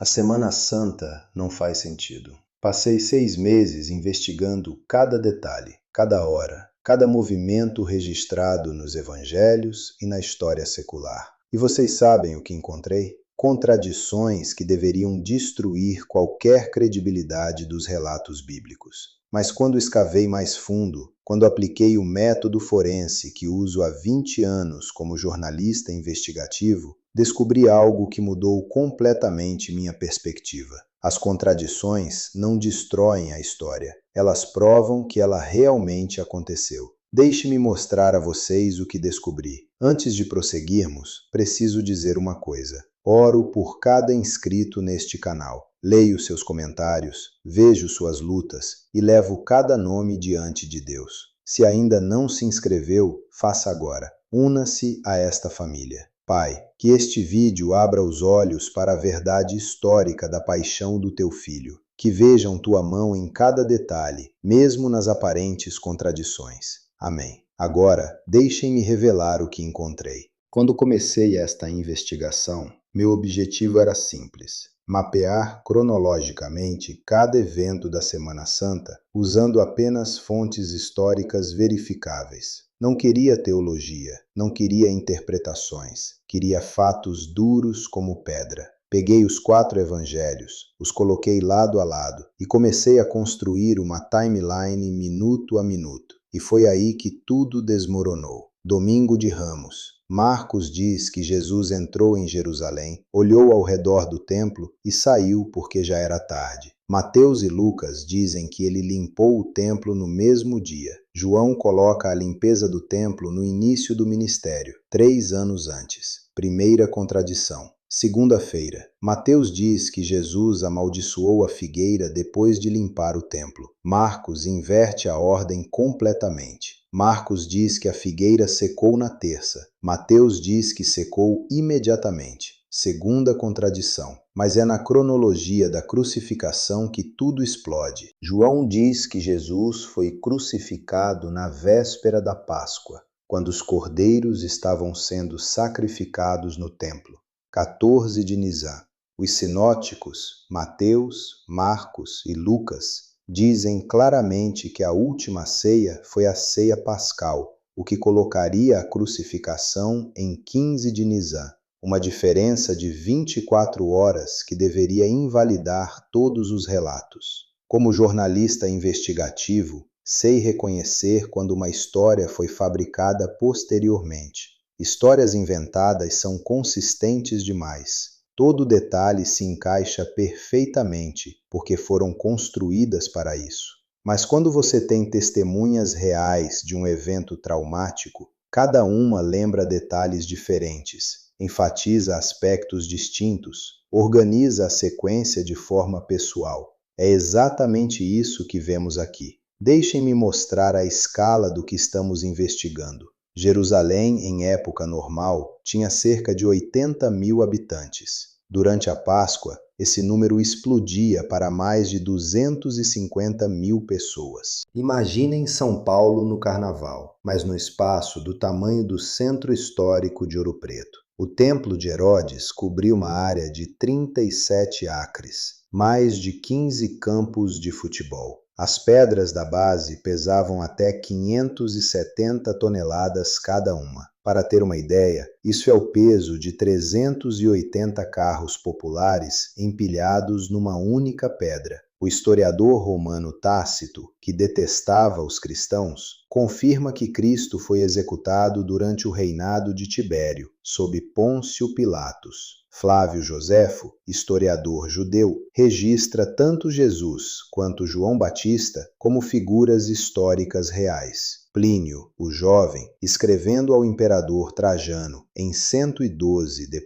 A Semana Santa não faz sentido. Passei 6 meses investigando cada detalhe, cada hora, cada movimento registrado nos evangelhos e na história secular. E vocês sabem o que encontrei? Contradições que deveriam destruir qualquer credibilidade dos relatos bíblicos. Mas quando escavei mais fundo, quando apliquei o método forense que uso há 20 anos como jornalista investigativo, descobri algo que mudou completamente minha perspectiva. As contradições não destroem a história, elas provam que ela realmente aconteceu. Deixe-me mostrar a vocês o que descobri. Antes de prosseguirmos, preciso dizer uma coisa. Oro por cada inscrito neste canal. Leio seus comentários, vejo suas lutas e levo cada nome diante de Deus. Se ainda não se inscreveu, faça agora. Una-se a esta família. Pai, que este vídeo abra os olhos para a verdade histórica da paixão do teu Filho. Que vejam tua mão em cada detalhe, mesmo nas aparentes contradições. Amém. Agora, deixem-me revelar o que encontrei. Quando comecei esta investigação, meu objetivo era simples: mapear cronologicamente cada evento da Semana Santa, usando apenas fontes históricas verificáveis. Não queria teologia, não queria interpretações, queria fatos duros como pedra. Peguei os 4 evangelhos, os coloquei lado a lado e comecei a construir uma timeline minuto a minuto. E foi aí que tudo desmoronou. Domingo de Ramos. Marcos diz que Jesus entrou em Jerusalém, olhou ao redor do templo e saiu porque já era tarde. Mateus e Lucas dizem que ele limpou o templo no mesmo dia. João coloca a limpeza do templo no início do ministério, 3 anos antes. Primeira contradição. Segunda-feira, Mateus diz que Jesus amaldiçoou a figueira depois de limpar o templo. Marcos inverte a ordem completamente. Marcos diz que a figueira secou na terça. Mateus diz que secou imediatamente. Segunda contradição. Mas é na cronologia da crucificação que tudo explode. João diz que Jesus foi crucificado na véspera da Páscoa, quando os cordeiros estavam sendo sacrificados no templo. 14 de Nisan. Os sinóticos, Mateus, Marcos e Lucas, dizem claramente que a última ceia foi a ceia pascal, o que colocaria a crucificação em 15 de Nisan, uma diferença de 24 horas que deveria invalidar todos os relatos. Como jornalista investigativo, sei reconhecer quando uma história foi fabricada posteriormente. Histórias inventadas são consistentes demais. Todo detalhe se encaixa perfeitamente, porque foram construídas para isso. Mas quando você tem testemunhas reais de um evento traumático, cada uma lembra detalhes diferentes, enfatiza aspectos distintos, organiza a sequência de forma pessoal. É exatamente isso que vemos aqui. Deixem-me mostrar a escala do que estamos investigando. Jerusalém, em época normal, tinha cerca de 80 mil habitantes. Durante a Páscoa, esse número explodia para mais de 250 mil pessoas. Imaginem São Paulo no Carnaval, mas no espaço do tamanho do centro histórico de Ouro Preto. O Templo de Herodes cobria uma área de 37 acres, mais de 15 campos de futebol. As pedras da base pesavam até 570 toneladas cada uma. Para ter uma ideia, isso é o peso de 380 carros populares empilhados numa única pedra. O historiador romano Tácito, que detestava os cristãos, confirma que Cristo foi executado durante o reinado de Tibério, sob Pôncio Pilatos. Flávio Joséfo, historiador judeu, registra tanto Jesus quanto João Batista como figuras históricas reais. Plínio, o jovem, escrevendo ao imperador Trajano em 112 d.C.,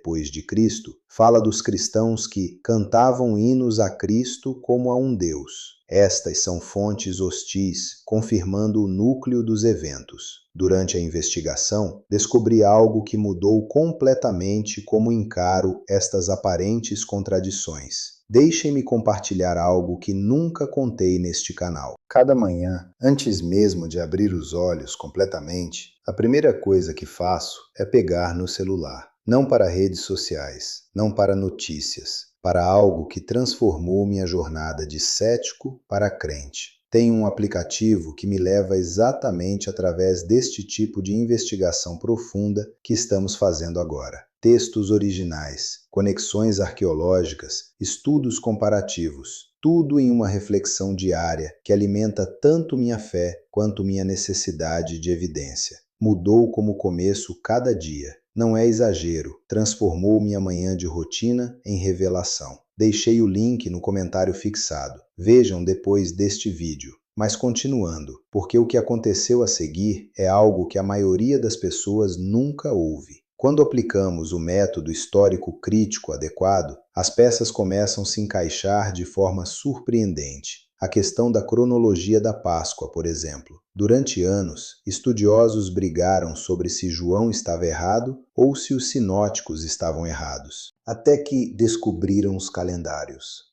fala dos cristãos que cantavam hinos a Cristo como a um Deus. Estas são fontes hostis, confirmando o núcleo dos eventos. Durante a investigação, descobri algo que mudou completamente como encaro estas aparentes contradições. Deixem-me compartilhar algo que nunca contei neste canal. Cada manhã, antes mesmo de abrir os olhos completamente, a primeira coisa que faço é pegar no celular. Não para redes sociais, não para notícias, para algo que transformou minha jornada de cético para crente. Tenho um aplicativo que me leva exatamente através deste tipo de investigação profunda que estamos fazendo agora. Textos originais, conexões arqueológicas, estudos comparativos, tudo em uma reflexão diária que alimenta tanto minha fé quanto minha necessidade de evidência. Mudou como começo cada dia. Não é exagero, transformou minha manhã de rotina em revelação. Deixei o link no comentário fixado. Vejam depois deste vídeo. Mas continuando, porque o que aconteceu a seguir é algo que a maioria das pessoas nunca ouve. Quando aplicamos o método histórico crítico adequado, as peças começam a se encaixar de forma surpreendente. A questão da cronologia da Páscoa, por exemplo. Durante anos, estudiosos brigaram sobre se João estava errado ou se os sinóticos estavam errados, até que descobriram os calendários.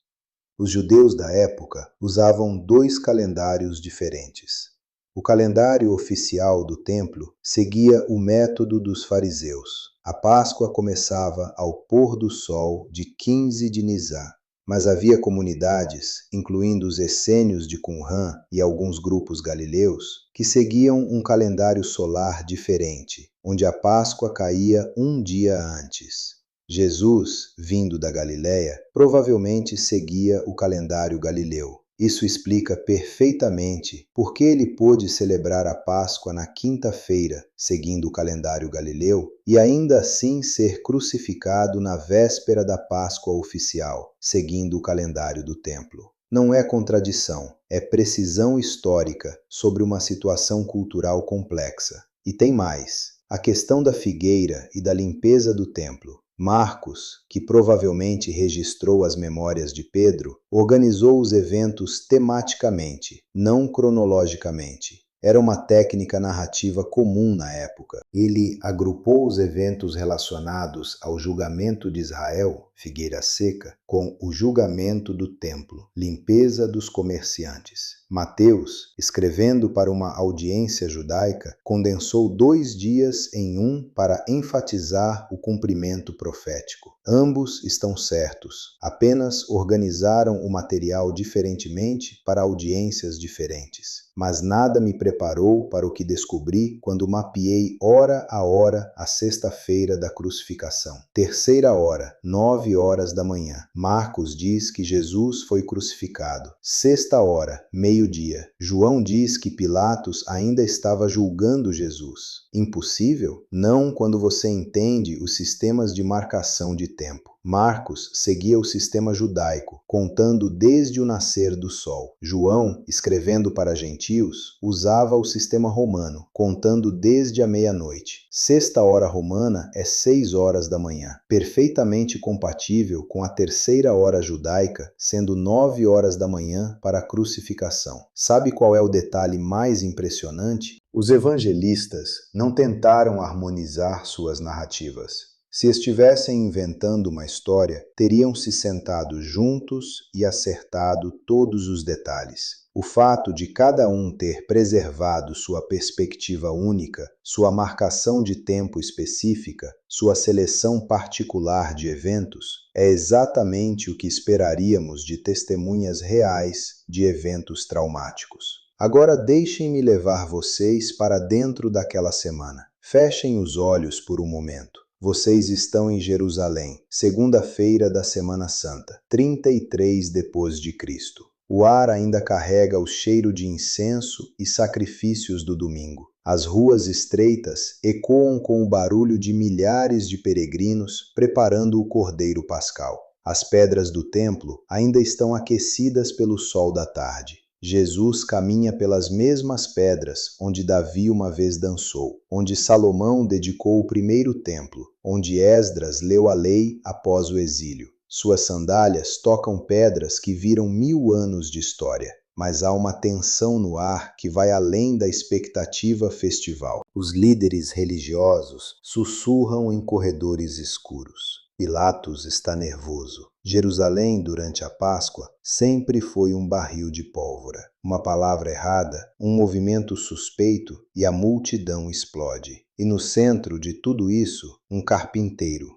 Os judeus da época usavam 2 calendários diferentes. O calendário oficial do templo seguia o método dos fariseus. A Páscoa começava ao pôr do sol de 15 de Nisá, mas havia comunidades, incluindo os essênios de Qumran e alguns grupos galileus, que seguiam um calendário solar diferente, onde a Páscoa caía um dia antes. Jesus, vindo da Galiléia, provavelmente seguia o calendário galileu. Isso explica perfeitamente por que ele pôde celebrar a Páscoa na quinta-feira, seguindo o calendário galileu, e ainda assim ser crucificado na véspera da Páscoa oficial, seguindo o calendário do templo. Não é contradição, é precisão histórica sobre uma situação cultural complexa. E tem mais: a questão da figueira e da limpeza do templo. Marcos, que provavelmente registrou as memórias de Pedro, organizou os eventos tematicamente, não cronologicamente. Era uma técnica narrativa comum na época. Ele agrupou os eventos relacionados ao julgamento de Israel, figueira seca, com o julgamento do templo, limpeza dos comerciantes. Mateus, escrevendo para uma audiência judaica, condensou 2 dias em um para enfatizar o cumprimento profético. Ambos estão certos, apenas organizaram o material diferentemente para audiências diferentes. Mas nada me preparou para o que descobri quando mapeei hora a hora a sexta-feira da crucificação. Terceira hora, 9 horas da manhã. Marcos diz que Jesus foi crucificado. Sexta hora, meio-dia. João diz que Pilatos ainda estava julgando Jesus. Impossível? Não quando você entende os sistemas de marcação de tempo. Marcos seguia o sistema judaico, contando desde o nascer do sol. João, escrevendo para gentios, usava o sistema romano, contando desde a meia-noite. Sexta hora romana é 6 horas da manhã, perfeitamente compatível com a terceira hora judaica, sendo 9 horas da manhã para a crucificação. Sabe qual é o detalhe mais impressionante? Os evangelistas não tentaram harmonizar suas narrativas. Se estivessem inventando uma história, teriam se sentado juntos e acertado todos os detalhes. O fato de cada um ter preservado sua perspectiva única, sua marcação de tempo específica, sua seleção particular de eventos, é exatamente o que esperaríamos de testemunhas reais de eventos traumáticos. Agora deixem-me levar vocês para dentro daquela semana. Fechem os olhos por um momento. Vocês estão em Jerusalém, segunda-feira da Semana Santa, 33 depois de Cristo. O ar ainda carrega o cheiro de incenso e sacrifícios do domingo. As ruas estreitas ecoam com o barulho de milhares de peregrinos preparando o Cordeiro Pascal. As pedras do templo ainda estão aquecidas pelo sol da tarde. Jesus caminha pelas mesmas pedras onde Davi uma vez dançou, onde Salomão dedicou o primeiro templo, onde Esdras leu a lei após o exílio. Suas sandálias tocam pedras que viram 1000 anos de história, mas há uma tensão no ar que vai além da expectativa festival. Os líderes religiosos sussurram em corredores escuros. Pilatos está nervoso. Jerusalém, durante a Páscoa, sempre foi um barril de pólvora. Uma palavra errada, um movimento suspeito e a multidão explode. E no centro de tudo isso, um carpinteiro,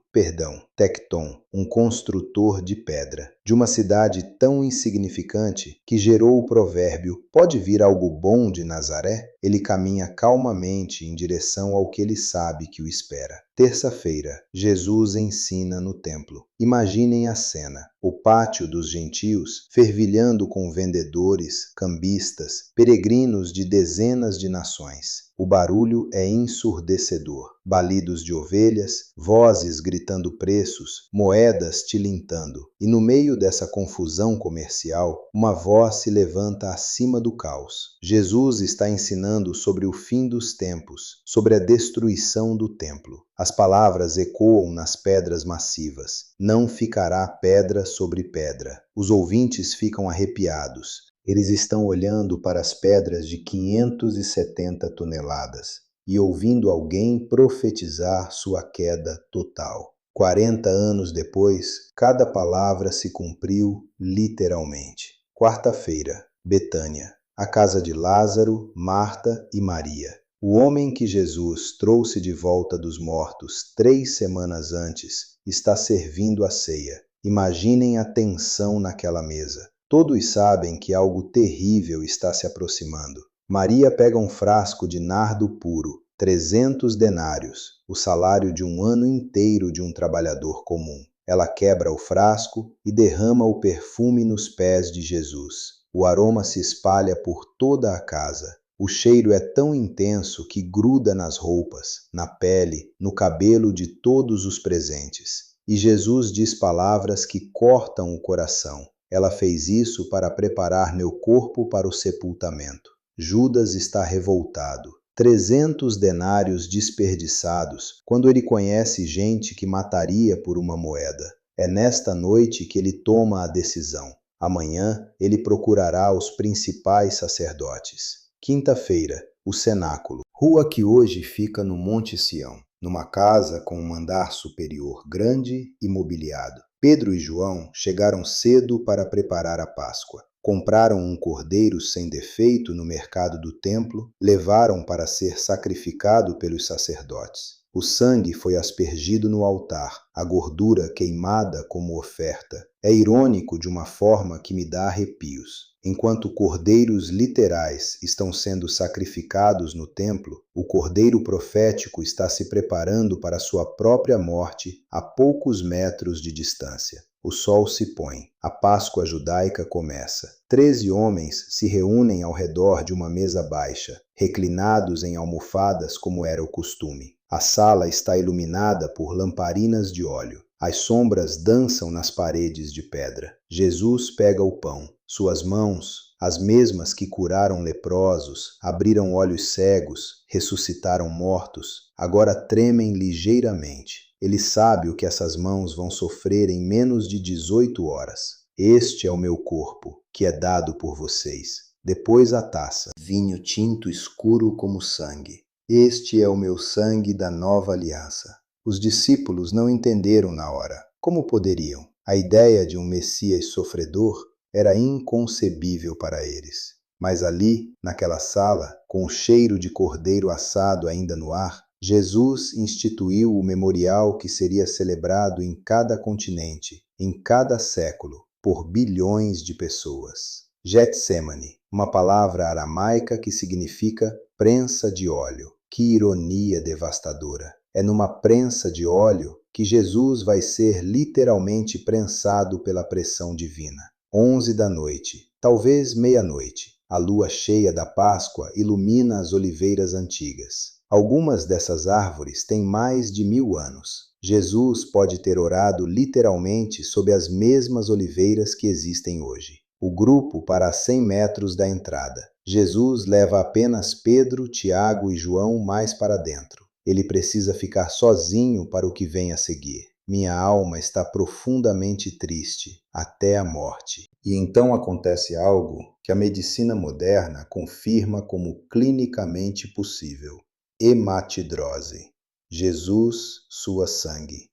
Tecton, um construtor de pedra, de uma cidade tão insignificante que gerou o provérbio: pode vir algo bom de Nazaré? Ele caminha calmamente em direção ao que ele sabe que o espera. Terça-feira, Jesus ensina no templo. Imaginem a cena: o pátio dos gentios fervilhando com vendedores, cambistas, peregrinos de dezenas de nações. O barulho é ensurdecedor. Balidos de ovelhas, vozes gritando preços, moedas tilintando. E no meio dessa confusão comercial, uma voz se levanta acima do caos. Jesus está ensinando sobre o fim dos tempos, sobre a destruição do templo. As palavras ecoam nas pedras massivas. Não ficará pedra sobre pedra. Os ouvintes ficam arrepiados. Eles estão olhando para as pedras de 570 toneladas e ouvindo alguém profetizar sua queda total. 40 anos depois, cada palavra se cumpriu literalmente. Quarta-feira, Betânia, a casa de Lázaro, Marta e Maria. O homem que Jesus trouxe de volta dos mortos 3 semanas antes está servindo a ceia. Imaginem a tensão naquela mesa. Todos sabem que algo terrível está se aproximando. Maria pega um frasco de nardo puro, 300 denários, o salário de um ano inteiro de um trabalhador comum. Ela quebra o frasco e derrama o perfume nos pés de Jesus. O aroma se espalha por toda a casa. O cheiro é tão intenso que gruda nas roupas, na pele, no cabelo de todos os presentes. E Jesus diz palavras que cortam o coração. Ela fez isso para preparar meu corpo para o sepultamento. Judas está revoltado. 300 denários desperdiçados, quando ele conhece gente que mataria por uma moeda. É nesta noite que ele toma a decisão. Amanhã ele procurará os principais sacerdotes. Quinta-feira, o cenáculo. Rua que hoje fica no Monte Sião, numa casa com um andar superior grande e mobiliado. Pedro e João chegaram cedo para preparar a Páscoa. Compraram um cordeiro sem defeito no mercado do templo, levaram para ser sacrificado pelos sacerdotes. O sangue foi aspergido no altar, a gordura queimada como oferta. É irônico de uma forma que me dá arrepios. Enquanto cordeiros literais estão sendo sacrificados no templo, o cordeiro profético está se preparando para sua própria morte a poucos metros de distância. O sol se põe. A Páscoa judaica começa. 13 homens se reúnem ao redor de uma mesa baixa, reclinados em almofadas como era o costume. A sala está iluminada por lamparinas de óleo. As sombras dançam nas paredes de pedra. Jesus pega o pão. Suas mãos, as mesmas que curaram leprosos, abriram olhos cegos, ressuscitaram mortos, agora tremem ligeiramente. Ele sabe o que essas mãos vão sofrer em menos de 18 horas. Este é o meu corpo, que é dado por vocês. Depois a taça, vinho tinto escuro como sangue. Este é o meu sangue da nova aliança. Os discípulos não entenderam na hora. Como poderiam? A ideia de um Messias sofredor era inconcebível para eles. Mas ali, naquela sala, com o cheiro de cordeiro assado ainda no ar, Jesus instituiu o memorial que seria celebrado em cada continente, em cada século, por bilhões de pessoas. Getsemane, uma palavra aramaica que significa prensa de óleo. Que ironia devastadora! É numa prensa de óleo que Jesus vai ser literalmente prensado pela pressão divina. 11 da noite, talvez meia-noite. A lua cheia da Páscoa ilumina as oliveiras antigas. Algumas dessas árvores têm mais de 1000 anos. Jesus pode ter orado literalmente sob as mesmas oliveiras que existem hoje. O grupo para a 100 metros da entrada. Jesus leva apenas Pedro, Tiago e João mais para dentro. Ele precisa ficar sozinho para o que vem a seguir. Minha alma está profundamente triste, até a morte. E então acontece algo que a medicina moderna confirma como clinicamente possível. Hematidrose. Jesus sua sangue.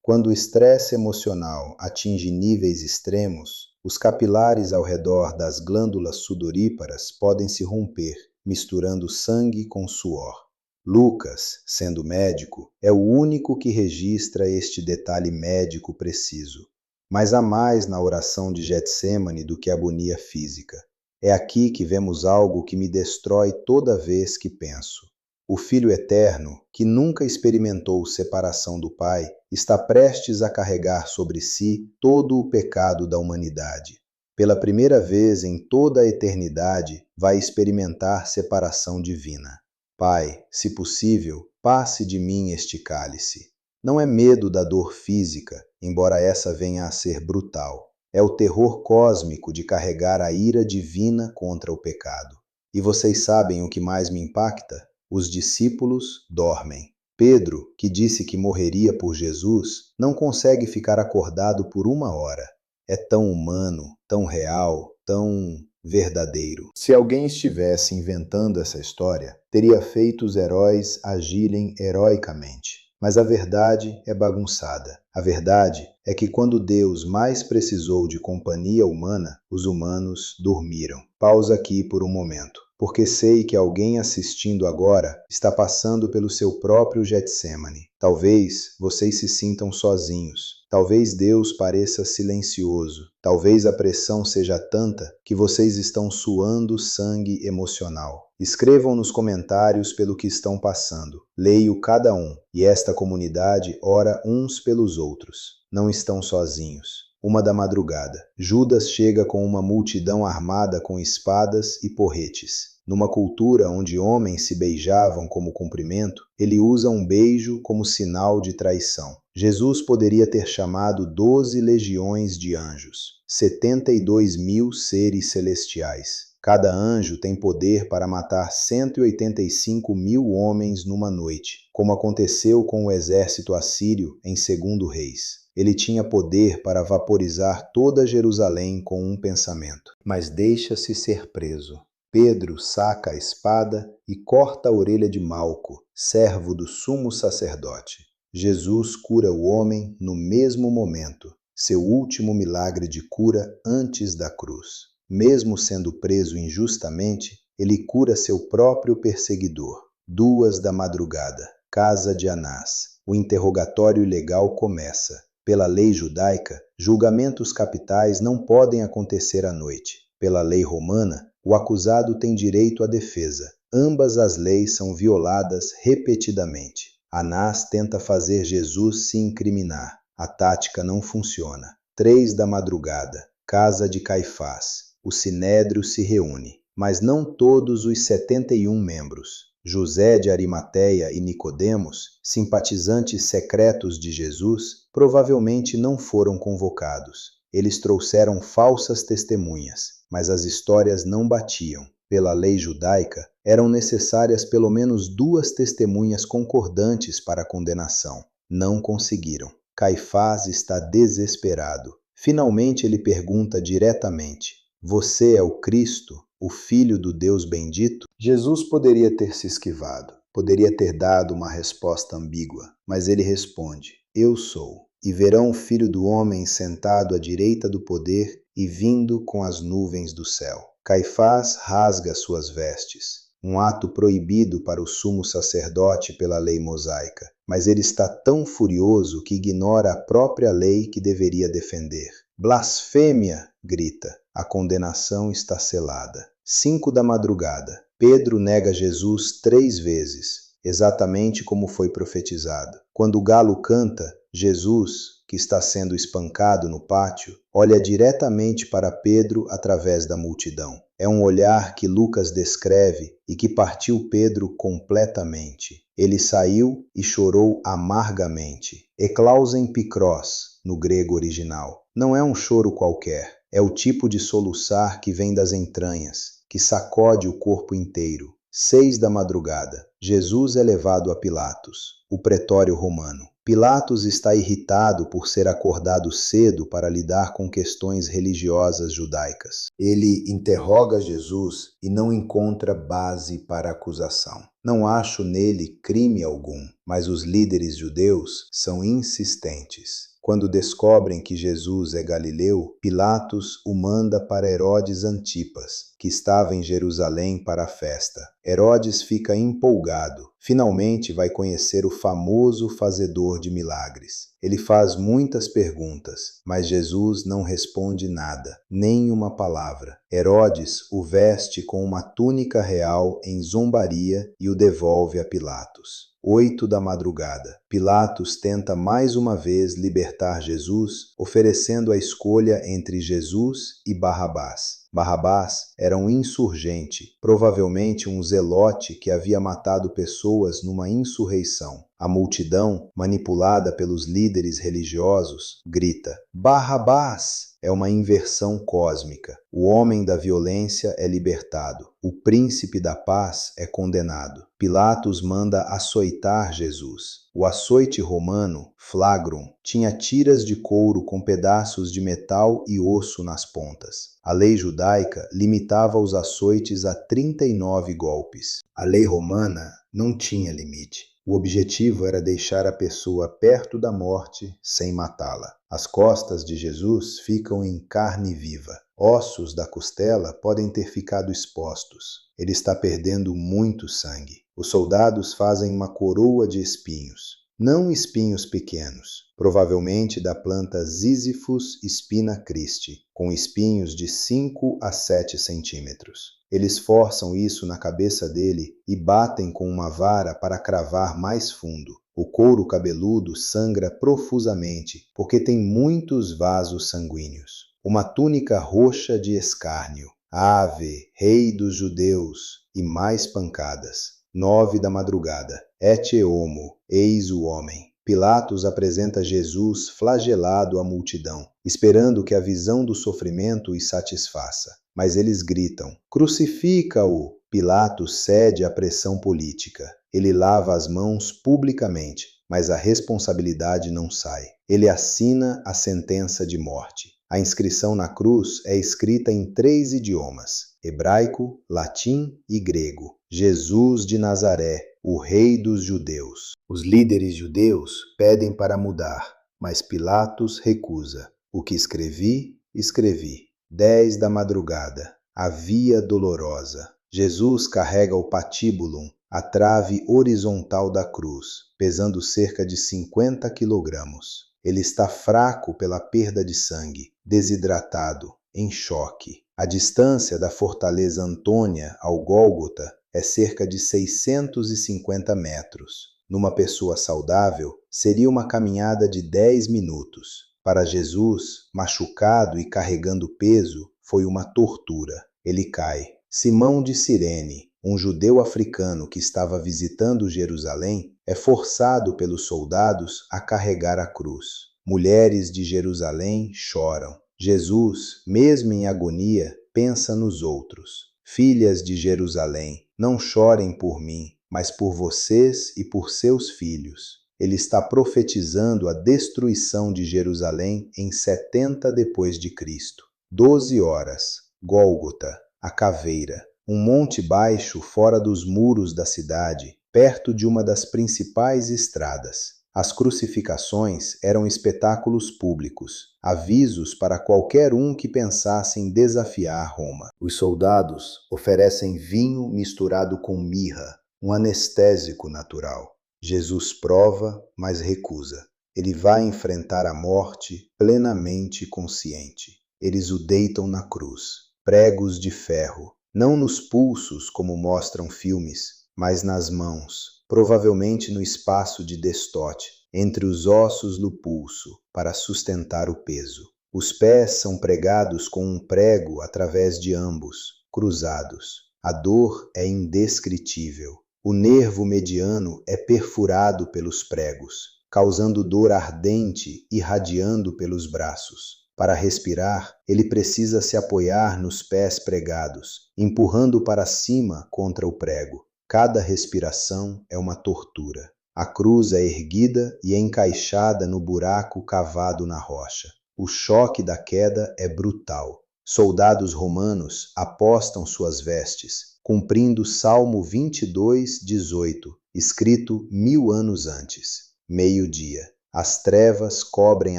Quando o estresse emocional atinge níveis extremos, os capilares ao redor das glândulas sudoríparas podem se romper, misturando sangue com suor. Lucas, sendo médico, é o único que registra este detalhe médico preciso. Mas há mais na oração de Getsêmani do que a agonia física. É aqui que vemos algo que me destrói toda vez que penso. O Filho Eterno, que nunca experimentou separação do Pai, está prestes a carregar sobre si todo o pecado da humanidade. Pela primeira vez em toda a eternidade, vai experimentar separação divina. Pai, se possível, passe de mim este cálice. Não é medo da dor física, embora essa venha a ser brutal. É o terror cósmico de carregar a ira divina contra o pecado. E vocês sabem o que mais me impacta? Os discípulos dormem. Pedro, que disse que morreria por Jesus, não consegue ficar acordado por uma hora. É tão humano, tão real, tão verdadeiro. Se alguém estivesse inventando essa história, teria feito os heróis agirem heroicamente. Mas a verdade é bagunçada. A verdade é que quando Deus mais precisou de companhia humana, os humanos dormiram. Pausa aqui por um momento, porque sei que alguém assistindo agora está passando pelo seu próprio Getsêmani. Talvez vocês se sintam sozinhos. Talvez Deus pareça silencioso. Talvez a pressão seja tanta que vocês estão suando sangue emocional. Escrevam nos comentários pelo que estão passando. Leio cada um, e esta comunidade ora uns pelos outros. Não estão sozinhos. 1 da madrugada. Judas chega com uma multidão armada com espadas e porretes. Numa cultura onde homens se beijavam como cumprimento, ele usa um beijo como sinal de traição. Jesus poderia ter chamado 12 legiões de anjos, 72.000 seres celestiais. Cada anjo tem poder para matar 185.000 homens numa noite, como aconteceu com o exército assírio em 2 Reis. Ele tinha poder para vaporizar toda Jerusalém com um pensamento, mas deixa-se ser preso. Pedro saca a espada e corta a orelha de Malco, servo do sumo sacerdote. Jesus cura o homem no mesmo momento, seu último milagre de cura antes da cruz. Mesmo sendo preso injustamente, ele cura seu próprio perseguidor. 2 da madrugada, casa de Anás. O interrogatório legal começa. Pela lei judaica, julgamentos capitais não podem acontecer à noite. Pela lei romana, o acusado tem direito à defesa. Ambas as leis são violadas repetidamente. Anás tenta fazer Jesus se incriminar. A tática não funciona. 3 da madrugada, casa de Caifás. O sinédrio se reúne, mas não todos os 71 membros. José de Arimateia e Nicodemos, simpatizantes secretos de Jesus, provavelmente não foram convocados. Eles trouxeram falsas testemunhas, mas as histórias não batiam. Pela lei judaica, eram necessárias pelo menos 2 testemunhas concordantes para a condenação. Não conseguiram. Caifás está desesperado. Finalmente ele pergunta diretamente: "Você é o Cristo, o Filho do Deus bendito?" Jesus poderia ter se esquivado, poderia ter dado uma resposta ambígua, mas ele responde: "Eu sou. E verão o Filho do Homem sentado à direita do poder e vindo com as nuvens do céu." Caifás rasga suas vestes, um ato proibido para o sumo sacerdote pela lei mosaica, mas ele está tão furioso que ignora a própria lei que deveria defender. "Blasfêmia!" grita. A condenação está selada. 5 da madrugada. Pedro nega Jesus 3 vezes, exatamente como foi profetizado. Quando o galo canta, Jesus, que está sendo espancado no pátio, olha diretamente para Pedro através da multidão. É um olhar que Lucas descreve e que partiu Pedro completamente. Ele saiu e chorou amargamente. Eklausen pikros, no grego original. Não é um choro qualquer. É o tipo de soluçar que vem das entranhas, que sacode o corpo inteiro. 6 da madrugada. Jesus é levado a Pilatos, o pretório romano. Pilatos está irritado por ser acordado cedo para lidar com questões religiosas judaicas. Ele interroga Jesus e não encontra base para acusação. Não acho nele crime algum, mas os líderes judeus são insistentes. Quando descobrem que Jesus é galileu, Pilatos o manda para Herodes Antipas, que estava em Jerusalém para a festa. Herodes fica empolgado. Finalmente vai conhecer o famoso fazedor de milagres. Ele faz muitas perguntas, mas Jesus não responde nada, nem uma palavra. Herodes o veste com uma túnica real em zombaria e o devolve a Pilatos. 8 da madrugada. Pilatos tenta mais uma vez libertar Jesus, oferecendo a escolha entre Jesus e Barrabás. Barrabás era um insurgente, provavelmente um zelote que havia matado pessoas numa insurreição. A multidão, manipulada pelos líderes religiosos, grita: Barrabás! É uma inversão cósmica. O homem da violência é libertado. O príncipe da paz é condenado. Pilatos manda açoitar Jesus. O açoite romano, flagrum, tinha tiras de couro com pedaços de metal e osso nas pontas. A lei judaica limitava os açoites a 39 golpes. A lei romana não tinha limite. O objetivo era deixar a pessoa perto da morte sem matá-la. As costas de Jesus ficam em carne viva. Ossos da costela podem ter ficado expostos. Ele está perdendo muito sangue. Os soldados fazem uma coroa de espinhos. Não espinhos pequenos, provavelmente da planta Ziziphus spina Christi, com espinhos de 5 a 7 centímetros. Eles forçam isso na cabeça dele e batem com uma vara para cravar mais fundo. O couro cabeludo sangra profusamente, porque tem muitos vasos sanguíneos. Uma túnica roxa de escárnio. Ave, rei dos judeus, e mais pancadas. 9 da madrugada. Ecce homo, eis o homem. Pilatos apresenta Jesus flagelado à multidão, esperando que a visão do sofrimento os satisfaça. Mas eles gritam: crucifica-o! Pilatos cede à pressão política. Ele lava as mãos publicamente, mas a responsabilidade não sai. Ele assina a sentença de morte. A inscrição na cruz é escrita em 3 idiomas: hebraico, latim e grego. Jesus de Nazaré, o Rei dos Judeus. Os líderes judeus pedem para mudar, mas Pilatos recusa. O que escrevi, escrevi. 10 da madrugada. A via dolorosa. Jesus carrega o patíbulum, a trave horizontal da cruz, pesando cerca de 50 quilogramas. Ele está fraco pela perda de sangue, desidratado, em choque. A distância da fortaleza Antônia ao Gólgota é cerca de 650 metros. Numa pessoa saudável, seria uma caminhada de 10 minutos. Para Jesus, machucado e carregando peso, foi uma tortura. Ele cai. Simão de Cirene, um judeu africano que estava visitando Jerusalém, é forçado pelos soldados a carregar a cruz. Mulheres de Jerusalém choram. Jesus, mesmo em agonia, pensa nos outros. Filhas de Jerusalém, não chorem por mim, mas por vocês e por seus filhos. Ele está profetizando a destruição de Jerusalém em 70 depois de Cristo. 12 horas. Gólgota, a caveira, um monte baixo fora dos muros da cidade, perto de uma das principais estradas. As crucificações eram espetáculos públicos, avisos para qualquer um que pensasse em desafiar Roma. Os soldados oferecem vinho misturado com mirra, um anestésico natural. Jesus prova, mas recusa. Ele vai enfrentar a morte plenamente consciente. Eles o deitam na cruz, pregos de ferro, não nos pulsos como mostram filmes, mas nas mãos, provavelmente no espaço de destote, entre os ossos do pulso, para sustentar o peso. Os pés são pregados com um prego através de ambos, cruzados. A dor é indescritível. O nervo mediano é perfurado pelos pregos, causando dor ardente irradiando pelos braços. Para respirar, ele precisa se apoiar nos pés pregados, empurrando para cima contra o prego. Cada respiração é uma tortura. A cruz é erguida e encaixada no buraco cavado na rocha. O choque da queda é brutal. Soldados romanos apostam suas vestes, cumprindo Salmo 22:18, escrito 1000 anos antes. Meio-dia. As trevas cobrem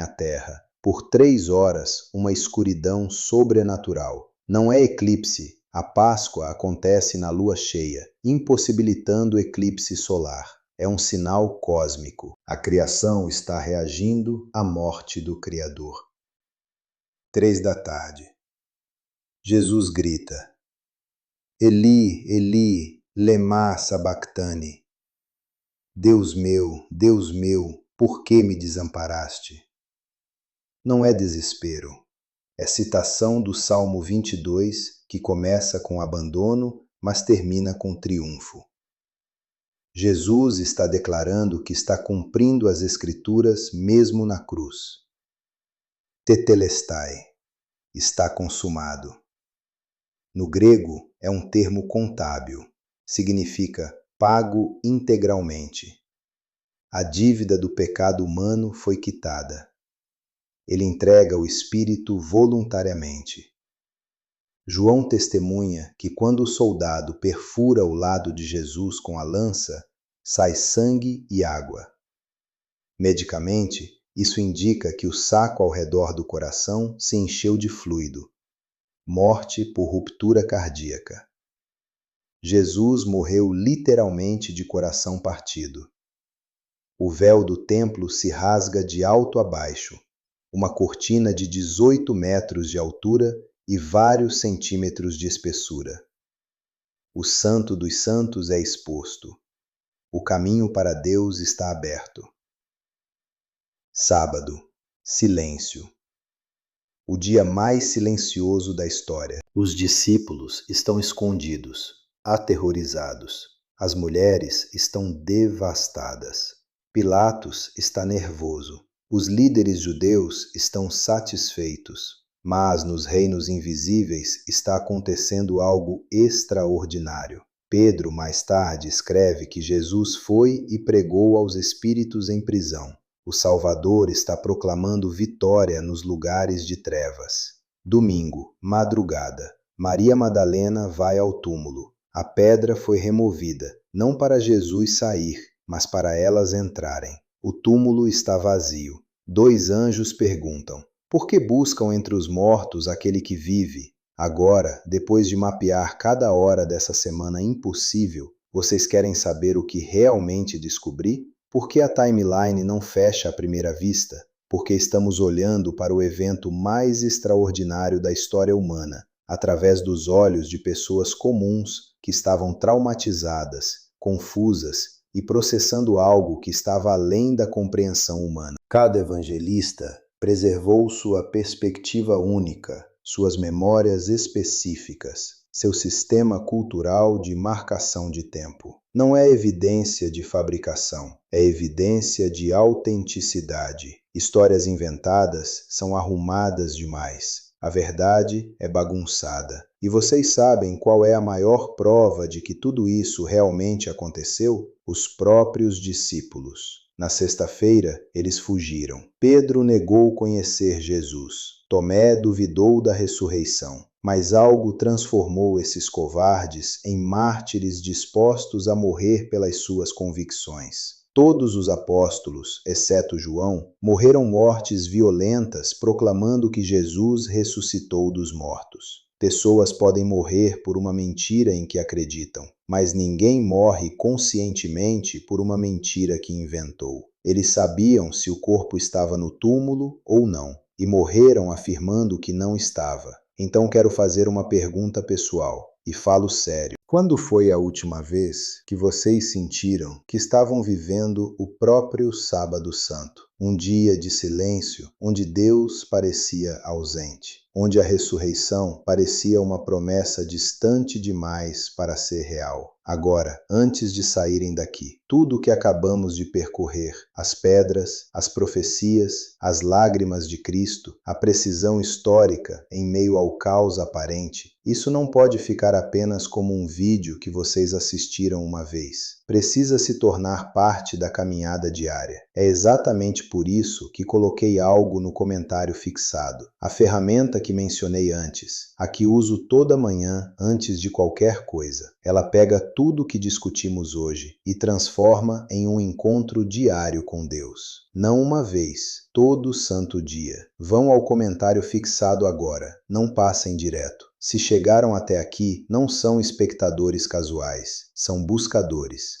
a terra. Por 3 horas, uma escuridão sobrenatural. Não é eclipse, A Páscoa acontece na lua cheia, impossibilitando o eclipse solar. É um sinal cósmico. A criação está reagindo à morte do Criador. 3 da tarde. Jesus grita: Eli, Eli, lema sabactani. Deus meu, por que me desamparaste? Não é desespero. É citação do Salmo 22, que começa com abandono, mas termina com triunfo. Jesus está declarando que está cumprindo as Escrituras mesmo na cruz. Tetelestai, está consumado. No grego é um termo contábil, significa pago integralmente. A dívida do pecado humano foi quitada. Ele entrega o Espírito voluntariamente. João testemunha que quando o soldado perfura o lado de Jesus com a lança, sai sangue e água. Medicamente, isso indica que o saco ao redor do coração se encheu de fluido. Morte por ruptura cardíaca. Jesus morreu literalmente de coração partido. O véu do templo se rasga de alto a baixo, uma cortina de 18 metros de altura e vários centímetros de espessura. O Santo dos Santos é exposto. O caminho para Deus está aberto. Sábado, silêncio. O dia mais silencioso da história. Os discípulos estão escondidos, aterrorizados. As mulheres estão devastadas. Pilatos está nervoso. Os líderes judeus estão satisfeitos. Mas nos reinos invisíveis está acontecendo algo extraordinário. Pedro, mais tarde, escreve que Jesus foi e pregou aos espíritos em prisão. O Salvador está proclamando vitória nos lugares de trevas. Domingo, madrugada. Maria Madalena vai ao túmulo. A pedra foi removida, não para Jesus sair, mas para elas entrarem. O túmulo está vazio. 2 anjos perguntam: por que buscam entre os mortos aquele que vive? Agora, depois de mapear cada hora dessa semana impossível, vocês querem saber o que realmente descobri? Por que a timeline não fecha à primeira vista? Porque estamos olhando para o evento mais extraordinário da história humana, através dos olhos de pessoas comuns que estavam traumatizadas, confusas e processando algo que estava além da compreensão humana. Cada evangelista preservou sua perspectiva única, suas memórias específicas, seu sistema cultural de marcação de tempo. Não é evidência de fabricação, é evidência de autenticidade. Histórias inventadas são arrumadas demais. A verdade é bagunçada. E vocês sabem qual é a maior prova de que tudo isso realmente aconteceu? Os próprios discípulos. Na sexta-feira, eles fugiram. Pedro negou conhecer Jesus. Tomé duvidou da ressurreição. Mas algo transformou esses covardes em mártires dispostos a morrer pelas suas convicções. Todos os apóstolos, exceto João, morreram mortes violentas proclamando que Jesus ressuscitou dos mortos. Pessoas podem morrer por uma mentira em que acreditam, mas ninguém morre conscientemente por uma mentira que inventou. Eles sabiam se o corpo estava no túmulo ou não, e morreram afirmando que não estava. Então quero fazer uma pergunta pessoal, e falo sério. Quando foi a última vez que vocês sentiram que estavam vivendo o próprio Sábado Santo? Um dia de silêncio, onde Deus parecia ausente, onde a ressurreição parecia uma promessa distante demais para ser real. Agora, antes de saírem daqui, tudo o que acabamos de percorrer, as pedras, as profecias, as lágrimas de Cristo, a precisão histórica em meio ao caos aparente, isso não pode ficar apenas como um vídeo que vocês assistiram uma vez. Precisa se tornar parte da caminhada diária. É exatamente por isso que coloquei algo no comentário fixado. A ferramenta que mencionei antes, a que uso toda manhã antes de qualquer coisa. Ela pega tudo o que discutimos hoje e transforma em um encontro diário com Deus. Não uma vez, todo santo dia. Vão ao comentário fixado agora, não passem direto. Se chegaram até aqui, não são espectadores casuais, são buscadores.